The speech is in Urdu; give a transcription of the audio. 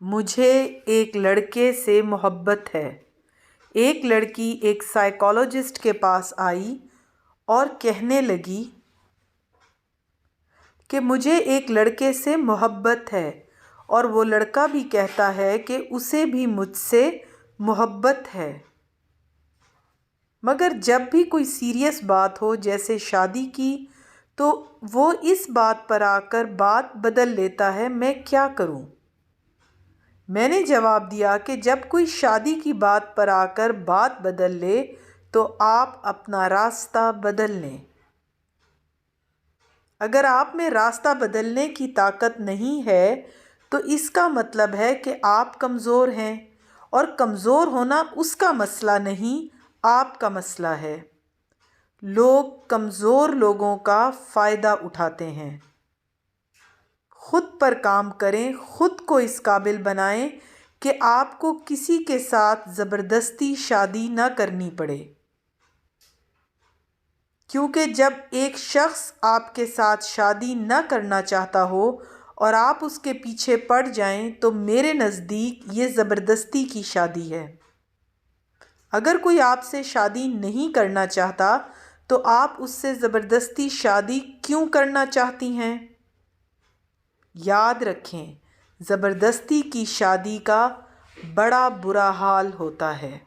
مجھے ایک لڑکے سے محبت ہے۔ ایک لڑکی ایک سائیکالوجسٹ کے پاس آئی اور کہنے لگی کہ مجھے ایک لڑکے سے محبت ہے اور وہ لڑکا بھی کہتا ہے کہ اسے بھی مجھ سے محبت ہے، مگر جب بھی کوئی سیریس بات ہو جیسے شادی کی تو وہ اس بات پر آ کر بات بدل لیتا ہے۔ میں کیا کروں؟ میں نے جواب دیا کہ جب کوئی شادی کی بات پر آ کر بات بدل لے تو آپ اپنا راستہ بدل لیں۔ اگر آپ میں راستہ بدلنے کی طاقت نہیں ہے تو اس کا مطلب ہے کہ آپ کمزور ہیں، اور کمزور ہونا اس کا مسئلہ نہیں، آپ کا مسئلہ ہے۔ لوگ کمزور لوگوں کا فائدہ اٹھاتے ہیں۔ خود پر کام کریں، خود کو اس قابل بنائیں کہ آپ کو کسی کے ساتھ زبردستی شادی نہ کرنی پڑے، کیونکہ جب ایک شخص آپ کے ساتھ شادی نہ کرنا چاہتا ہو اور آپ اس کے پیچھے پڑ جائیں تو میرے نزدیک یہ زبردستی کی شادی ہے۔ اگر کوئی آپ سے شادی نہیں کرنا چاہتا تو آپ اس سے زبردستی شادی کیوں کرنا چاہتی ہیں؟ یاد رکھیں، زبردستی کی شادی کا بڑا برا حال ہوتا ہے۔